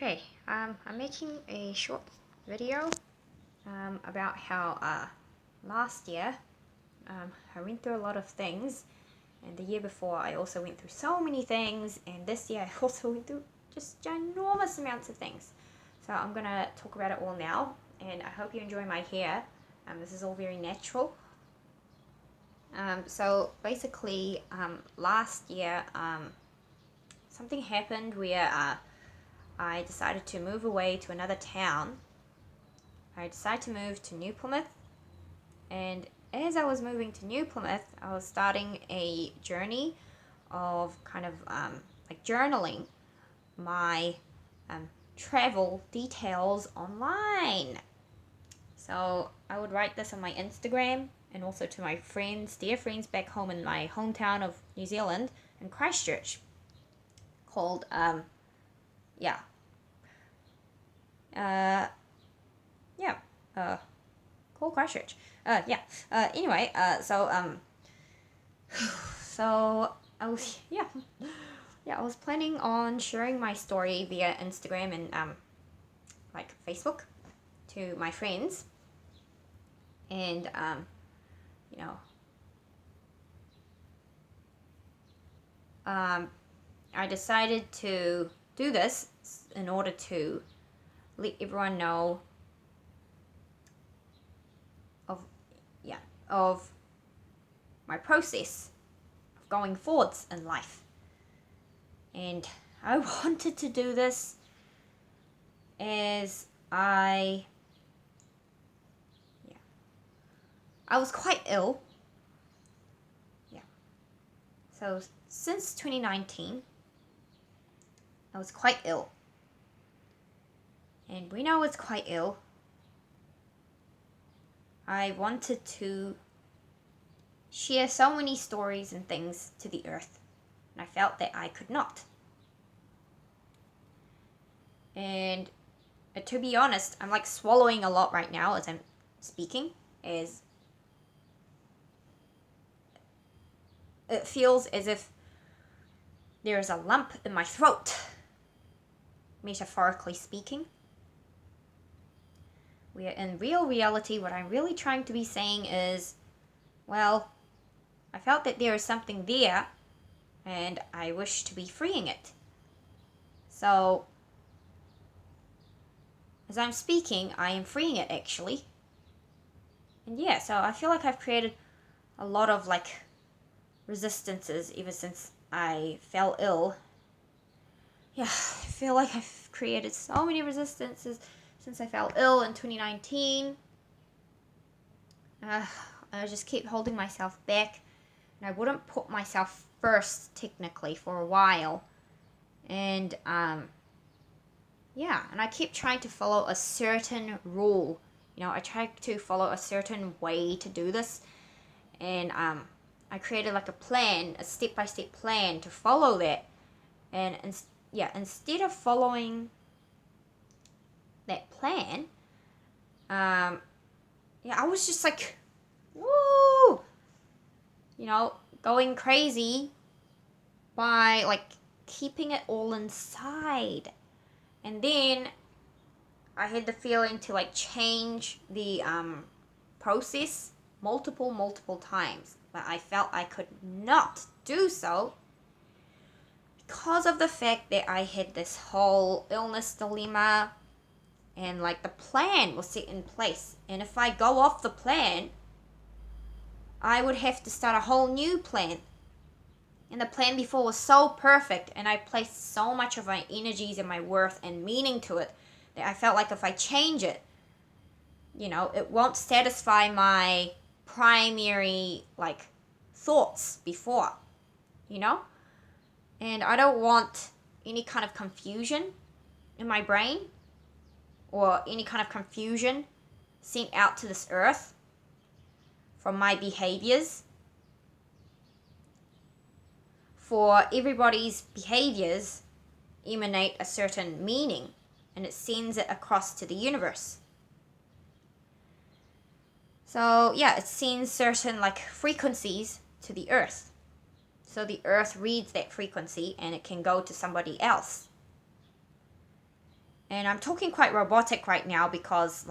Okay, I'm making a short video about how last year I went through a lot of things, and the year before I also went through so many things, and this year I also went through just ginormous amounts of things. So I'm gonna talk about it all now, and I hope you enjoy my hair. This is all very natural. So basically, last year something happened where I decided to move away to another town. I decided to move to New Plymouth, and as I was moving to New Plymouth, I was starting a journey of kind of like journaling my travel details online. So I would write this on my Instagram and also to my friends, dear friends back home in my hometown of New Zealand in Christchurch, called called Christchurch. Anyway, so I was I was planning on sharing my story via Instagram and like Facebook to my friends, and you know I decided to do this in order to let everyone know of my process of going forwards in life. And I wanted to do this as I was quite ill. So since 2019, I was quite ill. And when I was quite ill, I wanted to share so many stories and things to the earth, and I felt that I could not. And to be honest, I'm like swallowing a lot right now as I'm speaking, as it feels as if there's a lump in my throat, metaphorically speaking. Where in real reality, what I'm really trying to be saying is, well, I felt that there is something there, and I wish to be freeing it. So, as I'm speaking, I am freeing it, actually. And so I feel like I've created a lot of, like, resistances ever since I fell ill. I feel like I've created so many resistances since I fell ill in 2019. I just keep holding myself back, and I wouldn't put myself first technically for a while. And and I keep trying to follow a certain rule. I try to follow a certain way to do this, and I created like a plan, a step-by-step plan to follow that. And instead of following that plan, I was just like, woo, going crazy by like keeping it all inside. And then I had the feeling to like change the process multiple times, but I felt I could not do so because of the fact that I had this whole illness dilemma, and like the plan was set in place, and if I go off the plan, I would have to start a whole new plan. And the plan before was so perfect, and I placed so much of my energies and my worth and meaning to it that I felt like if I change it, it won't satisfy my primary like thoughts before, and I don't want any kind of confusion in my brain or any kind of confusion sent out to this earth from my behaviors. For everybody's behaviors emanate a certain meaning, and it sends it across to the universe. So it sends certain like frequencies to the earth. So the earth reads that frequency and it can go to somebody else. And I'm talking quite robotic right now because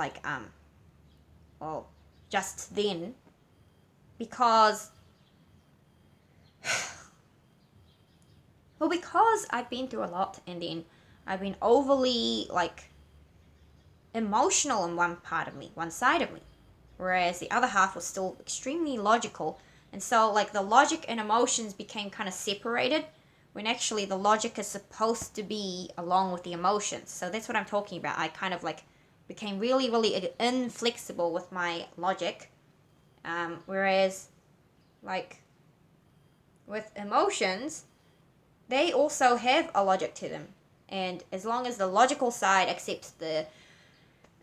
well, just then, because because I've been through a lot, and then I've been overly emotional in one part of me, one side of me, whereas the other half was still extremely logical. And so the logic and emotions became kind of separated, when actually the logic is supposed to be along with the emotions. So that's what I'm talking about. I kind of became really, really inflexible with my logic, whereas with emotions, they also have a logic to them. And as long as the logical side accepts the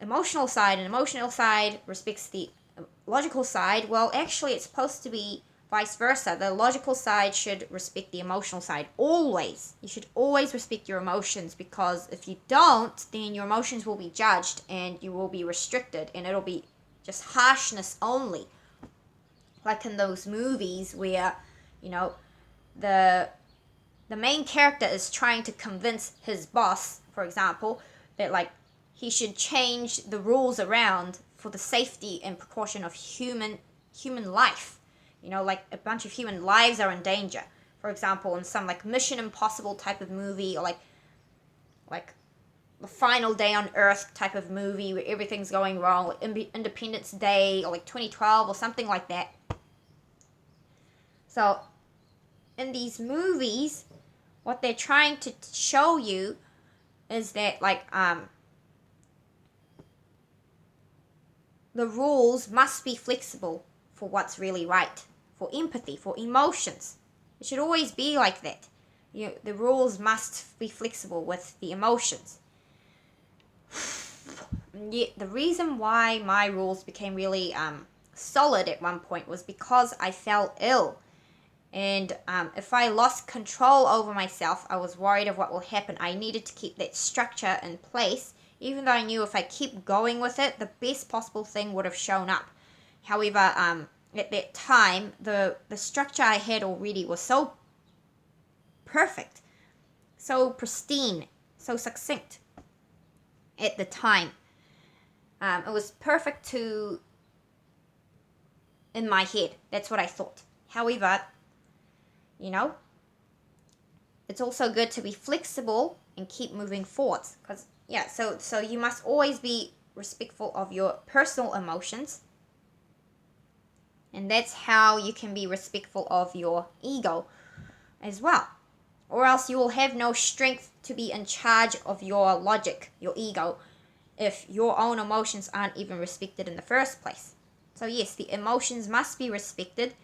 emotional side and emotional side respects the logical side, well, actually, it's supposed to be vice versa. The logical side should respect the emotional side. Always. You should always respect your emotions, because if you don't, then your emotions will be judged and you will be restricted, and it'll be just harshness only. Like in those movies where, the the main character is trying to convince his boss, for example, that he should change the rules around for the safety and precaution of human life. A bunch of human lives are in danger. For example, in some Mission Impossible type of movie, or like the Final Day on Earth type of movie where everything's going wrong, like Independence Day, or 2012 or something like that. So in these movies, what they're trying to show you is that the rules must be flexible for what's really right, for empathy, for emotions. It should always be like that. The rules must be flexible with the emotions. Yet the reason why my rules became really solid at one point was because I fell ill. And if I lost control over myself, I was worried of what will happen. I needed to keep that structure in place, even though I knew if I keep going with it, the best possible thing would have shown up. However, at that time, the structure I had already was so perfect, so pristine, so succinct at the time. It was perfect in my head. That's what I thought. However, it's also good to be flexible and keep moving forwards, because so you must always be respectful of your personal emotions, and that's how you can be respectful of your ego as well, or else you will have no strength to be in charge of your logic, your ego, if your own emotions aren't even respected in the first place. So yes, the emotions must be respected.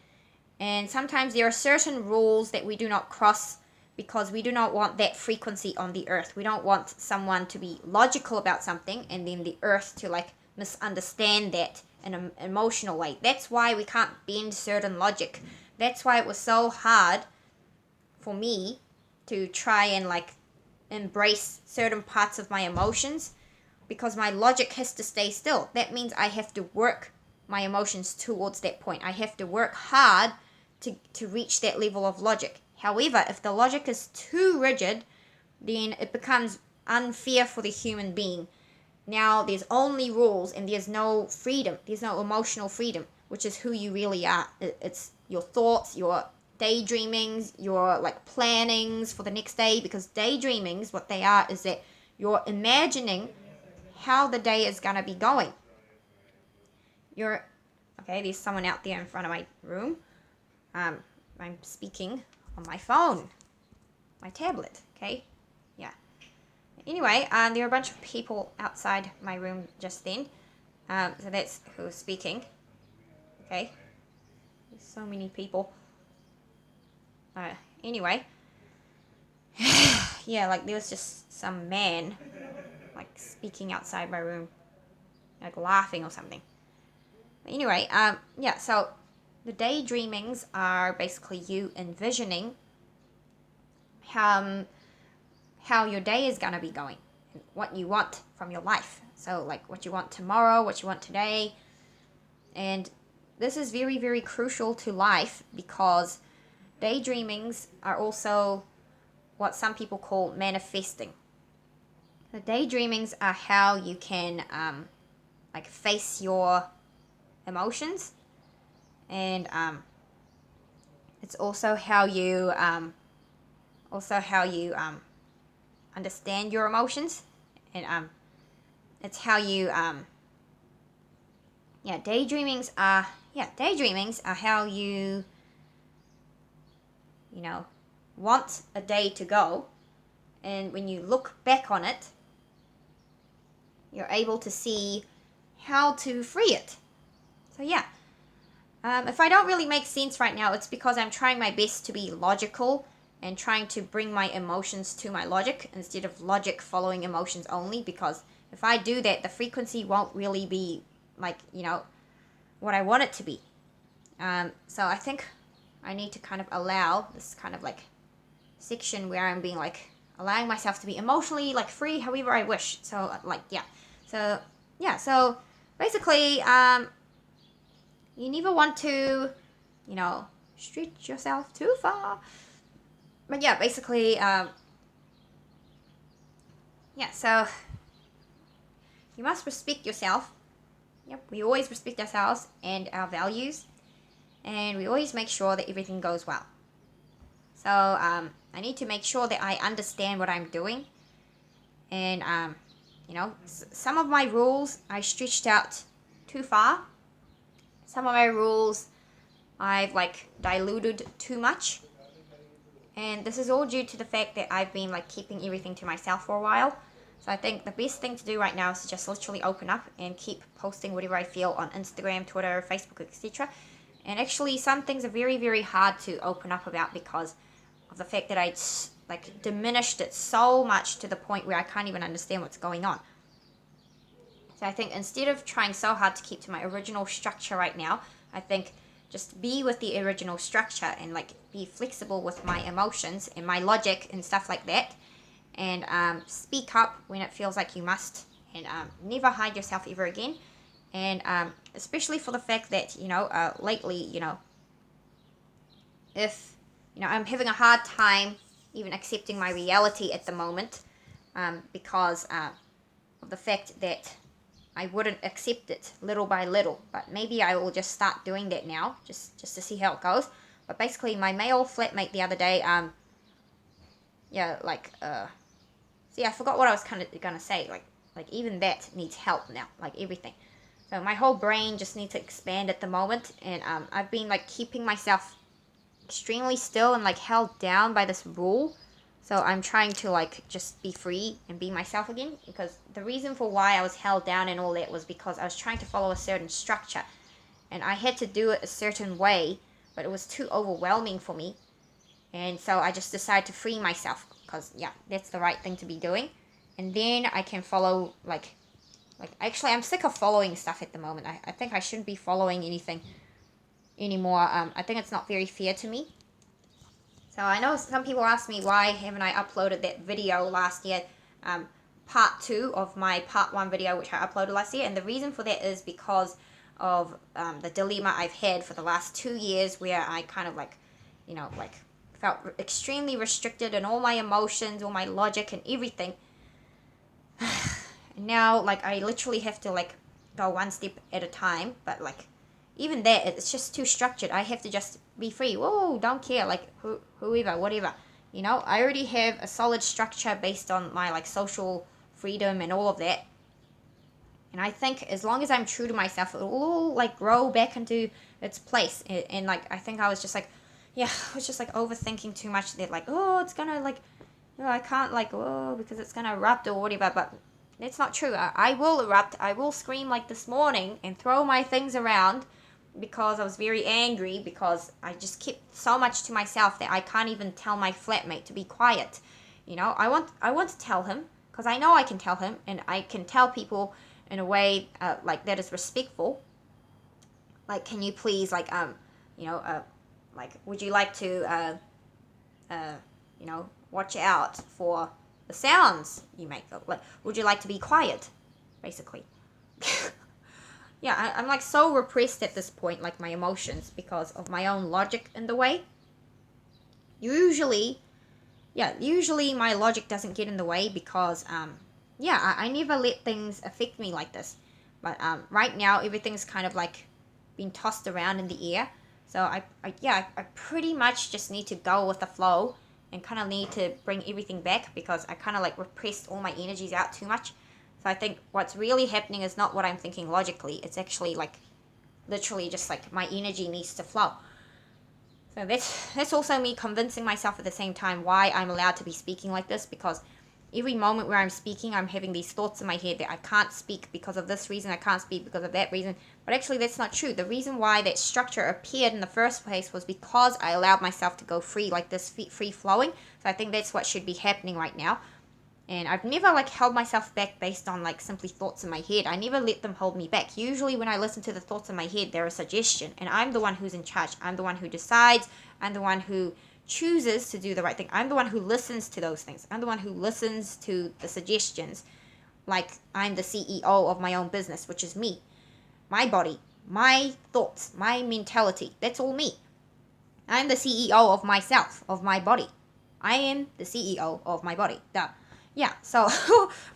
And sometimes there are certain rules that we do not cross, because we do not want that frequency on the earth. We don't want someone to be logical about something and then the earth to misunderstand that in an emotional way. That's why we can't bend certain logic. That's why it was so hard for me to try and embrace certain parts of my emotions, because my logic has to stay still. That means I have to work my emotions towards that point. I have to work hard to reach that level of logic. However, if the logic is too rigid, then it becomes unfair for the human being. Now there's only rules and there's no freedom. There's no emotional freedom, which is who you really are. It's your thoughts, your daydreamings, your plannings for the next day, because daydreamings, what they are is that you're imagining how the day is going to be going. Okay, there's someone out there in front of my room. I'm speaking on my phone, my tablet, okay? Yeah. Anyway, there are a bunch of people outside my room just then. So that's who's speaking. Okay. There's so many people. Anyway. Yeah, there was just some man, speaking outside my room, laughing or something. Anyway, yeah, so the daydreamings are basically you envisioning how your day is going to be going, and what you want from your life. So what you want tomorrow, what you want today. And this is very, very crucial to life, because daydreamings are also what some people call manifesting. The daydreamings are how you can like face your emotions, and it's also how you understand your emotions, and it's how you daydreamings are how you want a day to go, and when you look back on it, you're able to see how to free it. So yeah, if I don't really make sense right now, it's because I'm trying my best to be logical and trying to bring my emotions to my logic instead of logic following emotions only, because if I do that, the frequency won't really be like, what I want it to be. So I think I need to kind of allow this kind of like section where I'm being like allowing myself to be emotionally like free however I wish. So so basically you never want to stretch yourself too far, but yeah, basically so you must respect yourself. Yep, we always respect ourselves and our values, and we always make sure that everything goes well. So I need to make sure that I understand what I'm doing, and some of my rules I stretched out too far. Some of my rules I've like diluted too much, and this is all due to the fact that I've been like keeping everything to myself for a while. So I think the best thing to do right now is to just literally open up and keep posting whatever I feel on Instagram, Twitter, Facebook, etc. And actually, some things are very, very hard to open up about because of the fact that I like diminished it so much to the point where I can't even understand what's going on. So I think instead of trying so hard to keep to my original structure right now, I think just be with the original structure and like be flexible with my emotions and my logic and stuff like that, and speak up when it feels like you must, and never hide yourself ever again. And especially for the fact that lately, if I'm having a hard time even accepting my reality at the moment, because of the fact that I wouldn't accept it little by little. But maybe I will just start doing that now, just to see how it goes. But basically, my male flatmate the other day, see, I forgot what I was kind of gonna say. Like even that needs help now, like everything. So my whole brain just needs to expand at the moment, and I've been like keeping myself extremely still and like held down by this rule. So I'm trying to like just be free and be myself again, because the reason for why I was held down and all that was because I was trying to follow a certain structure, and I had to do it a certain way, but it was too overwhelming for me. And so I just decided to free myself, because yeah, that's the right thing to be doing. And then I can follow like actually I'm sick of following stuff at the moment. I think I shouldn't be following anything anymore. I think it's not very fair to me. So I know some people ask me why haven't I uploaded that video last year, part 2 of my part 1 video which I uploaded last year, and the reason for that is because of the dilemma I've had for the last 2 years, where I kind of like felt extremely restricted in all my emotions, all my logic and everything. And now like I literally have to like go one step at a time, but like even that, it's just too structured. I have to just be free. Whoa, don't care, like whoever, whatever. I already have a solid structure based on my like social freedom and all of that. And I think as long as I'm true to myself, it will all like grow back into its place. And like I think I was just like, I was just like overthinking too much. That like, oh, it's gonna like, I can't like, oh, because it's gonna erupt or whatever. But that's not true. I will erupt. I will scream like this morning and throw my things around, because I was very angry, because I just kept so much to myself that I can't even tell my flatmate to be quiet. I want to tell him, because I know I can tell him, and I can tell people in a way like that is respectful. Like, can you please like like, would you like to watch out for the sounds you make? Like, would you like to be quiet, basically? I'm like so repressed at this point, like my emotions, because of my own logic in the way. Usually my logic doesn't get in the way because yeah, I never let things affect me like this. But right now, everything's kind of like being tossed around in the air. So I pretty much just need to go with the flow and kind of need to bring everything back because I kind of like repressed all my energies out too much. So I think what's really happening is not what I'm thinking logically. It's actually like literally just like my energy needs to flow. So that's also me convincing myself at the same time why I'm allowed to be speaking like this, because every moment where I'm speaking, I'm having these thoughts in my head that I can't speak because of this reason, I can't speak because of that reason. But actually, that's not true. The reason why that structure appeared in the first place was because I allowed myself to go free, like this free flowing. So I think that's what should be happening right now. And I've never like held myself back based on like simply thoughts in my head. I never let them hold me back. Usually when I listen to the thoughts in my head, they're a suggestion. And I'm the one who's in charge. I'm the one who decides. I'm the one who chooses to do the right thing. I'm the one who listens to those things. I'm the one who listens to the suggestions. Like I'm the CEO of my own business, which is me. My body, my thoughts, my mentality. That's all me. I'm the CEO of myself, of my body. I am the CEO of my body. Duh. Yeah, so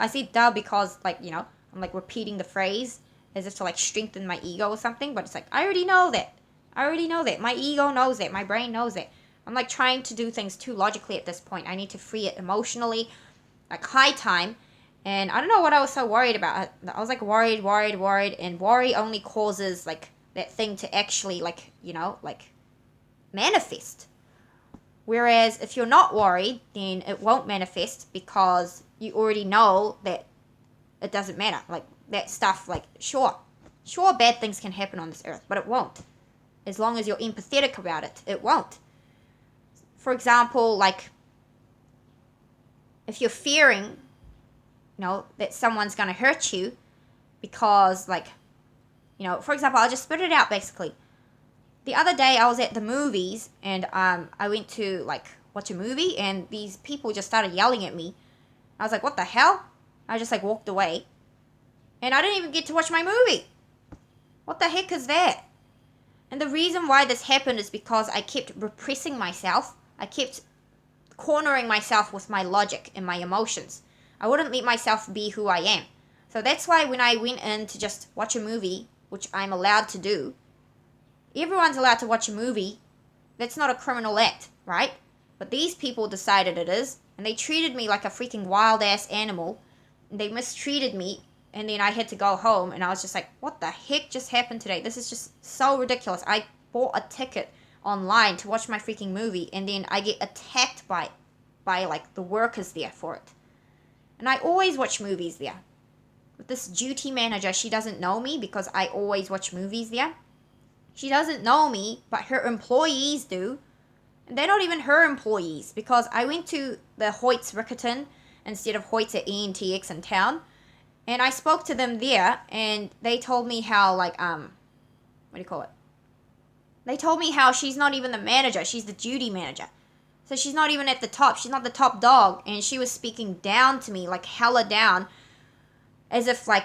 I say duh because, like, I'm like repeating the phrase as if to like strengthen my ego or something, but it's like, I already know that. I already know that. My ego knows that. My brain knows that. I'm like trying to do things too logically at this point. I need to free it emotionally, like high time. And I don't know what I was so worried about. I was like worried, and worry only causes like that thing to actually like, like manifest. Whereas if you're not worried, then it won't manifest because you already know that it doesn't matter. Like that stuff, like sure bad things can happen on this earth, but it won't. As long as you're empathetic about it, it won't. For example, like if you're fearing, that someone's going to hurt you because like, for example, I'll just spit it out basically. The other day I was at the movies and I went to like watch a movie and these people just started yelling at me. I was like, what the hell? I just like walked away and I didn't even get to watch my movie. What the heck is that? And the reason why this happened is because I kept repressing myself. I kept cornering myself with my logic and my emotions. I wouldn't let myself be who I am. So that's why when I went in to just watch a movie, which I'm allowed to do, everyone's allowed to watch a movie. That's not a criminal act, right? But these people decided it is, and they treated me like a freaking wild-ass animal. And they mistreated me, and then I had to go home, and I was just like, what the heck just happened today? This is just so ridiculous. I bought a ticket online to watch my freaking movie, and then I get attacked by like, the workers there for it. And I always watch movies there. But this duty manager, she doesn't know me because I always watch movies there. She doesn't know me, but her employees do. And they're not even her employees because I went to the Hoyts Rickerton instead of Hoyts at ENTX in town. And I spoke to them there and they told me how like, what do you call it? They told me how she's not even the manager. She's the duty manager. So she's not even at the top. She's not the top dog. And she was speaking down to me, like hella down. As if like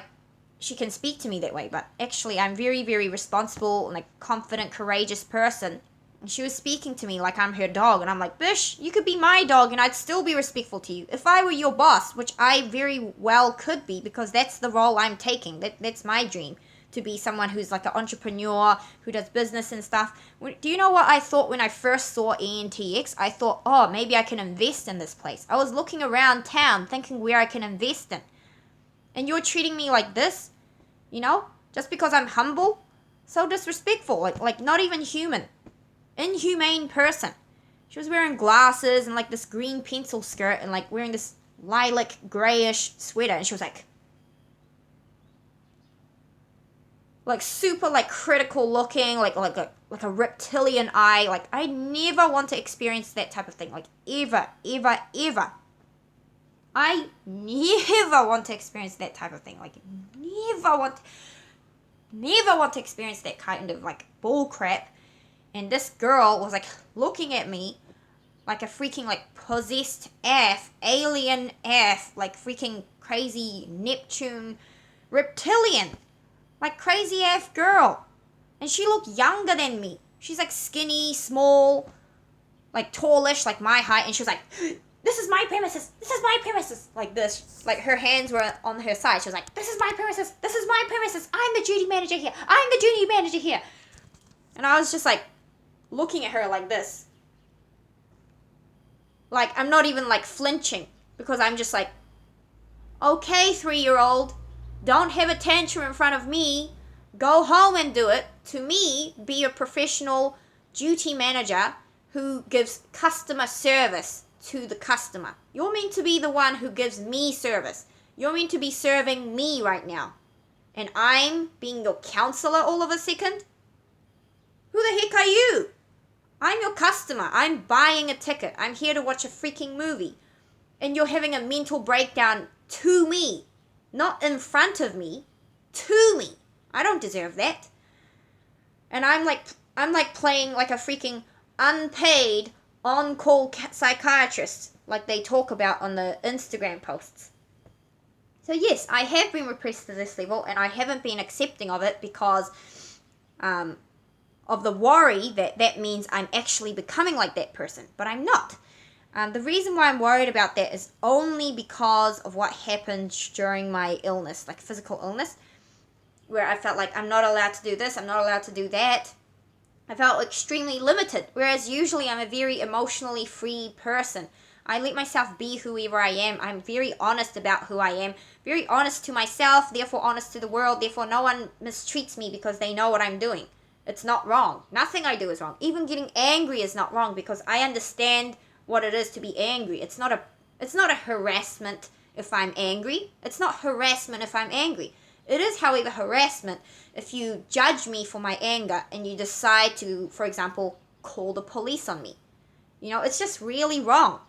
she can speak to me that way, but actually I'm very, very responsible and like confident, courageous person. And she was speaking to me like I'm her dog, and I'm like, Bish, you could be my dog and I'd still be respectful to you. If I were your boss, which I very well could be because that's the role I'm taking. That's my dream, to be someone who's like an entrepreneur, who does business and stuff. Do you know what I thought when I first saw ENTX? I thought, oh, maybe I can invest in this place. I was looking around town thinking where I can invest in. And you're treating me like this, just because I'm humble? So disrespectful, like not even human. Inhumane person. She was wearing glasses and like this green pencil skirt and like wearing this lilac grayish sweater, and she was like super like critical looking, like a reptilian eye. Like I never want to experience that type of thing, like ever. I never want to experience that type of thing. Like, never want to experience that kind of, like, bull crap. And this girl was, like, looking at me like a freaking, like, possessed alien like, freaking crazy Neptune reptilian. Like, crazy girl. And she looked younger than me. She's, like, skinny, small, like, tallish, like my height. And she was like... this is my premises, this is my premises, like this. Like her hands were on her side. She was like, this is my premises, this is my premises, I'm the duty manager here, I'm the duty manager here. And I was just like looking at her like this. Like, I'm not even like flinching, because I'm just like, okay, 3-year-old, don't have a tantrum in front of me. Go home and do it. To me, be a professional duty manager who gives customer service to the customer. You're meant to be the one who gives me service. You're meant to be serving me right now. And I'm being your counselor all of a second? Who the heck are you? I'm your customer. I'm buying a ticket. I'm here to watch a freaking movie. And you're having a mental breakdown to me. Not in front of me. To me. I don't deserve that. And I'm like playing like a freaking unpaid on-call psychiatrist, like they talk about on the Instagram posts. So yes, I have been repressed to this level, and I haven't been accepting of it because of the worry that means I'm actually becoming like that person, but I'm not. The reason why I'm worried about that is only because of what happened during my illness, like physical illness, where I felt like I'm not allowed to do this, I'm not allowed to do that. I felt extremely limited, whereas usually I'm a very emotionally free person. I let myself be whoever I am. I'm very honest about who I am, very honest to myself, therefore honest to the world, therefore no one mistreats me because they know what I'm doing. It's not wrong. Nothing I do is wrong. Even getting angry is not wrong because I understand what it is to be angry. It's not a harassment if I'm angry. It's not harassment if I'm angry. It is, however, harassment if you judge me for my anger and you decide to, for example, call the police on me. You know, it's just really wrong.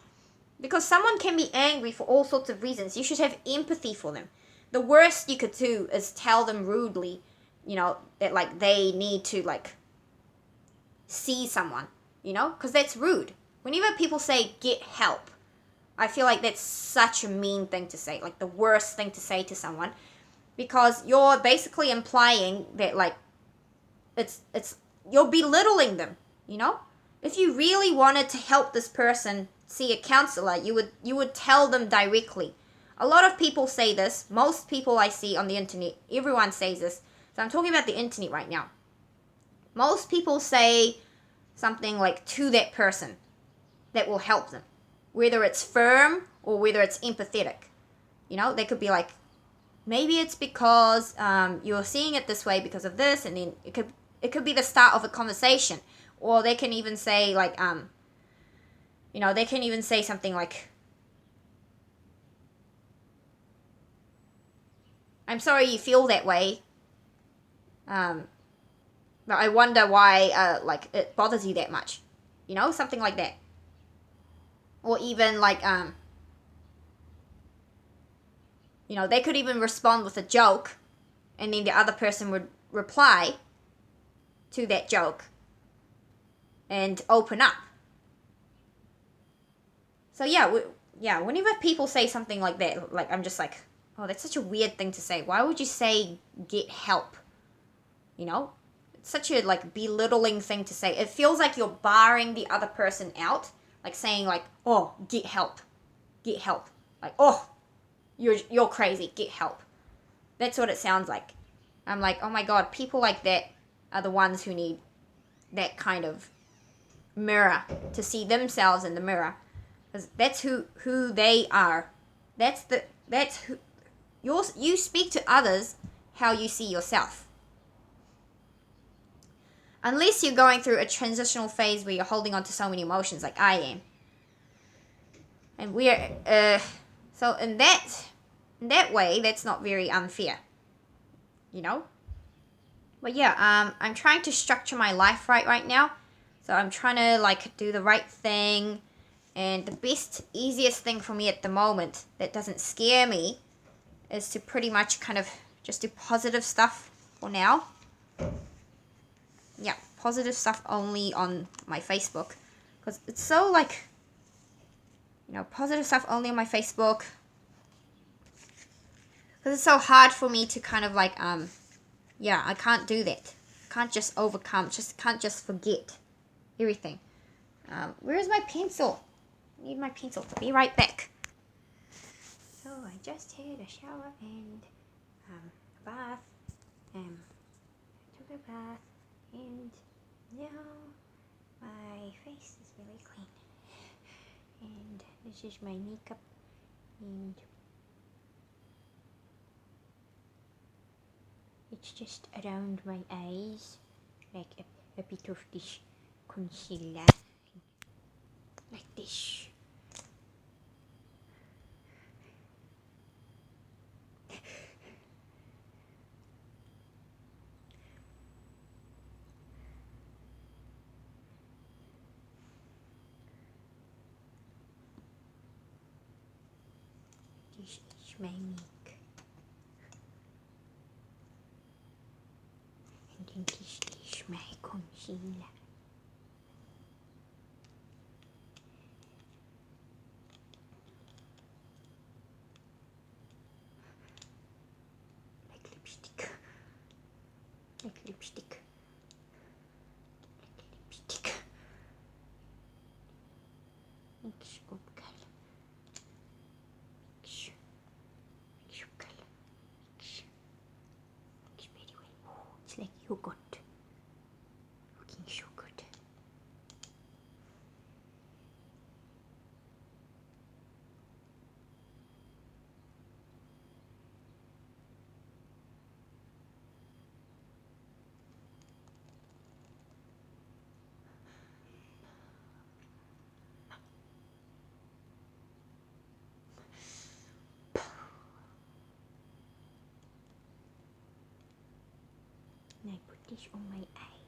Because someone can be angry for all sorts of reasons. You should have empathy for them. The worst you could do is tell them rudely, you know, that like they need to like see someone, you know, because that's rude. Whenever people say get help, I feel like that's such a mean thing to say, like the worst thing to say to someone, because you're basically implying that like it's you're belittling them, you know? If you really wanted to help this person see a counselor, you would tell them directly. A lot of people say this. Most people I see on the internet, everyone says this. So I'm talking about the internet right now. Most people say something like to that person that will help them, whether it's firm or whether it's empathetic. You know, they could be like, maybe it's because you're seeing it this way because of this, and then it could be the start of a conversation. Or they can even say like, you know, they can even say something like, I'm sorry you feel that way. But I wonder why like it bothers you that much. You know, something like that. Or even like, you know, they could even respond with a joke, and then the other person would reply to that joke and open up. So yeah, whenever people say something like that, like I'm just like, oh, that's such a weird thing to say. Why would you say get help? You know, it's such a like belittling thing to say. It feels like you're barring the other person out, like saying like, oh, get help, like, oh, you're crazy, get help. That's what it sounds like. I'm like, oh my god, people like that are the ones who need that kind of mirror to see themselves in the mirror, because that's who they are. That's who you speak to others how you see yourself. Unless you're going through a transitional phase where you're holding on to so many emotions like I am. And we're so in that way, that's not very unfair. You know? But yeah, I'm trying to structure my life right now. So I'm trying to like do the right thing, and the best, easiest thing for me at the moment that doesn't scare me is to pretty much kind of just do positive stuff for now. Yeah, positive stuff only on my Facebook, because it's so like, you know, positive stuff only on my Facebook, because it's so hard for me to kind of like yeah, I can't do that. Can't just overcome, can't just forget everything. Where is my pencil? need my pencil. Be right back. So I just had a shower and a bath. Took a bath and now my face is really clean. And this is my makeup and it's just around my eyes, like a bit of this concealer, like this. This is my make. And then this is my concealer. Like lipstick. Like lipstick. Like lipstick. Mix up color. Mix. Mix up color. Mix. Mix very well. Oh, it's like yogurt. Looking so good. And I put this on my eye.